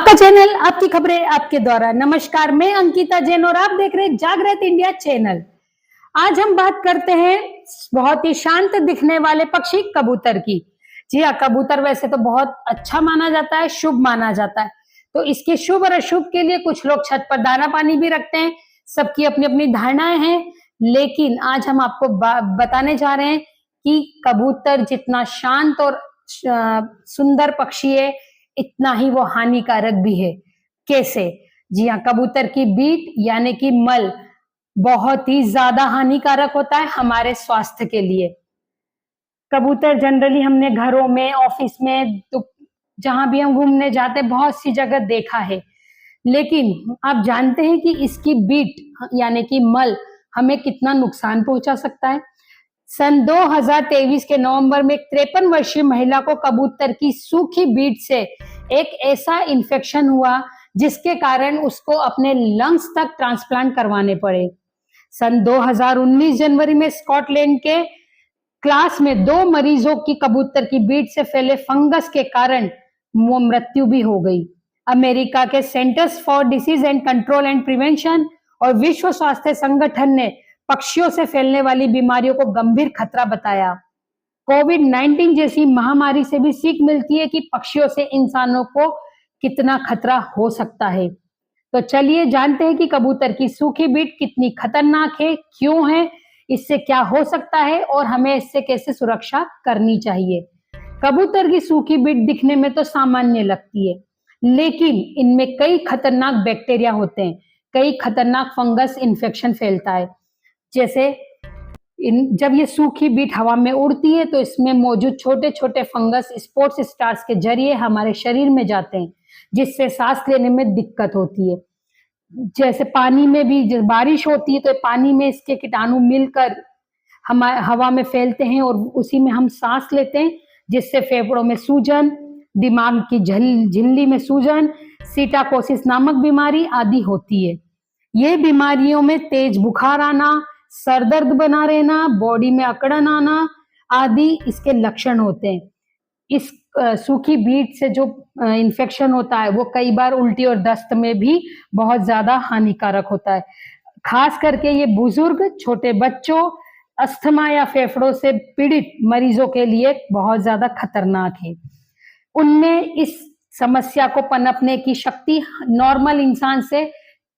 आपका चैनल, आपकी खबरें आपके द्वारा। नमस्कार, मैं अंकिता जैन और आप देख रहे हैं जागृत इंडिया चैनल। आज हम बात करते हैं बहुत ही शांत दिखने वाले पक्षी कबूतर की। जी हाँ, कबूतर वैसे तो बहुत अच्छा माना जाता है, शुभ माना जाता है। तो इसके शुभ और अशुभ के लिए कुछ लोग छत पर दाना पानी भी रखते हैं। सबकी अपनी अपनी धारणाएं हैं, लेकिन आज हम आपको बताने जा रहे हैं कि कबूतर जितना शांत और सुंदर पक्षी है, इतना ही वो हानिकारक भी है। कैसे? जी हाँ, कबूतर की बीट यानी कि मल बहुत ही ज्यादा हानिकारक होता है हमारे स्वास्थ्य के लिए। कबूतर जनरली हमने घरों में, ऑफिस में, तो जहां भी हम घूमने जाते हैं बहुत सी जगह देखा है। लेकिन आप जानते हैं कि इसकी बीट यानी कि मल हमें कितना नुकसान पहुंचा सकता है? सन 2023 के नवंबर में 53 वर्षीय महिला को कबूतर की सूखी बीट से एक ऐसा इन्फेक्शन हुआ जिसके कारण उसको अपने लंग्स तक ट्रांसप्लांट करवाने पड़े। सन 2019 जनवरी में स्कॉटलैंड के क्लास में 2 मरीजों की कबूतर की बीट से फैले फंगस के कारण मृत्यु भी हो गई। अमेरिका के centres for disease and control and prevention और विश्व स्वास्थ्य संगठन ने पक्षियों से फैलने वाली बीमारियों को गंभीर खतरा बताया। कोविड-19 जैसी महामारी से भी सीख मिलती है कि पक्षियों से इंसानों को कितना खतरा हो सकता है। तो चलिए जानते हैं कि कबूतर की सूखी बीट कितनी खतरनाक है, क्यों है, इससे क्या हो सकता है और हमें इससे कैसे सुरक्षा करनी चाहिए। कबूतर की सूखी बीट दिखने में तो सामान्य लगती है, लेकिन इनमें कई खतरनाक बैक्टीरिया होते हैं, कई खतरनाक फंगस इन्फेक्शन फैलता है। जैसे जब ये सूखी बीट हवा में उड़ती है तो इसमें मौजूद छोटे छोटे फंगस स्पोर्ट्स स्टार्स के जरिए हमारे शरीर में जाते हैं, जिससे सांस लेने में दिक्कत होती है। जैसे पानी में भी जब बारिश होती है तो पानी में इसके कीटाणु मिलकर हमारे हवा में फैलते हैं और उसी में हम सांस लेते हैं, जिससे फेफड़ों में सूजन, दिमाग की झिल्ली में सूजन, सीटाकोसिस नामक बीमारी आदि होती है। ये बीमारियों में तेज बुखार आना, सर दर्द बना रहना, बॉडी में अकड़न आना आदि इसके लक्षण होते हैं। इस सूखी बीट से जो इन्फेक्शन होता है वो कई बार उल्टी और दस्त में भी बहुत ज्यादा हानिकारक होता है। खास करके ये बुजुर्ग, छोटे बच्चों, अस्थमा या फेफड़ों से पीड़ित मरीजों के लिए बहुत ज्यादा खतरनाक है। उनमें इस समस्या को पनपने की शक्ति नॉर्मल इंसान से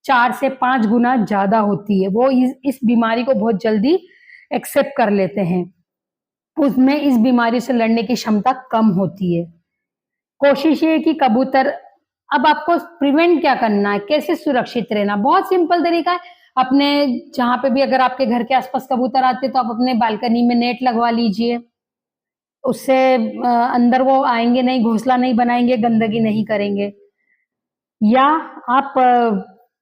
4 से 5 गुना ज्यादा होती है। वो इस बीमारी को बहुत जल्दी एक्सेप्ट कर लेते हैं। उसमें इस बीमारी से लड़ने की क्षमता कम होती है। कोशिश ये है कि कबूतर, अब आपको प्रिवेंट क्या करना है, कैसे सुरक्षित रहना, बहुत सिंपल तरीका है। अपने जहां पे भी अगर आपके घर के आसपास कबूतर आते तो आप अपने बालकनी में नेट लगवा लीजिए। उससे अंदर वो आएंगे नहीं, घोंसला नहीं बनाएंगे, गंदगी नहीं करेंगे। या आप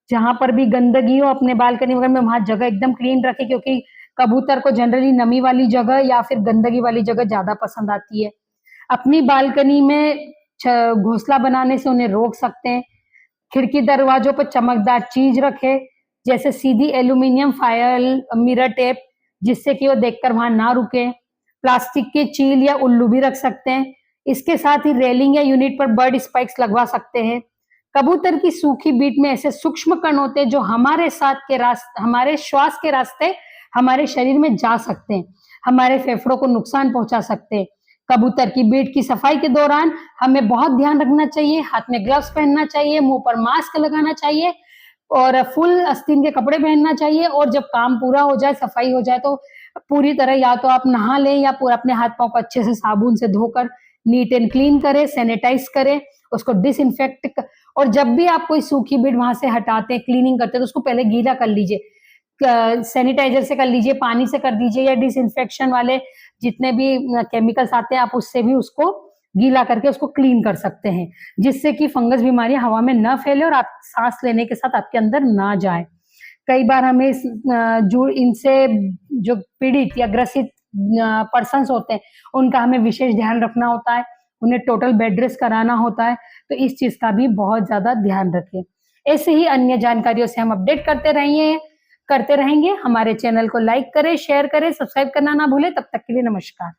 जहां पर भी गंदगी हो अपने बालकनी वगैरह में वहां जगह एकदम क्लीन रखें, क्योंकि कबूतर को जनरली नमी वाली जगह या फिर गंदगी वाली जगह ज्यादा पसंद आती है। अपनी बालकनी में घोंसला बनाने से उन्हें रोक सकते हैं। खिड़की दरवाजों पर चमकदार चीज रखे, जैसे सीधी एल्यूमिनियम फायल, मिरर टेप, जिससे कि वो देखकर वहां ना रुके। प्लास्टिक के चील या उल्लू भी रख सकते हैं। इसके साथ ही रेलिंग या यूनिट पर बर्ड स्पाइक्स लगवा सकते हैं। कबूतर की सूखी बीट में ऐसे सूक्ष्म कण होते हैं जो हमारे श्वास के रास्ते हमारे शरीर में जा सकते हैं, हमारे फेफड़ों को नुकसान पहुंचा सकते हैं। कबूतर की बीट की सफाई के दौरान हमें बहुत ध्यान रखना चाहिए। हाथ में ग्लव्स पहनना चाहिए, मुंह पर मास्क लगाना चाहिए और फुल आस्तीन के कपड़े पहनना चाहिए। और जब काम पूरा हो जाए, सफाई हो जाए, तो पूरी तरह या तो आप नहा लें या पूरा अपने हाथ पांव को अच्छे से साबुन से धोकर नीट एंड क्लीन करें, सैनिटाइज करें, उसको डिसइंफेक्ट। और जब भी आप कोई सूखी बीट वहां से हटाते हैं, क्लीनिंग करते हैं, तो उसको पहले गीला कर लीजिए, सैनिटाइजर से कर लीजिए, पानी से कर दीजिए, या डिसइंफेक्शन वाले जितने भी केमिकल्स आते हैं आप उससे भी उसको गीला करके उसको क्लीन कर सकते हैं, जिससे कि फंगस बीमारियां हवा में न फैले और आप सांस लेने के साथ आपके अंदर ना जाए। कई बार हमें जो इनसे जो पीड़ित या ग्रसित पर्सन्स होते हैं उनका हमें विशेष ध्यान रखना होता है, उन्हें टोटल बेड रेस्ट कराना होता है। तो इस चीज का भी बहुत ज्यादा ध्यान रखें। ऐसे ही अन्य जानकारियों से हम अपडेट करते रहेंगे। हमारे चैनल को लाइक करें, शेयर करें, सब्सक्राइब करना ना भूलें। तब तक के लिए नमस्कार।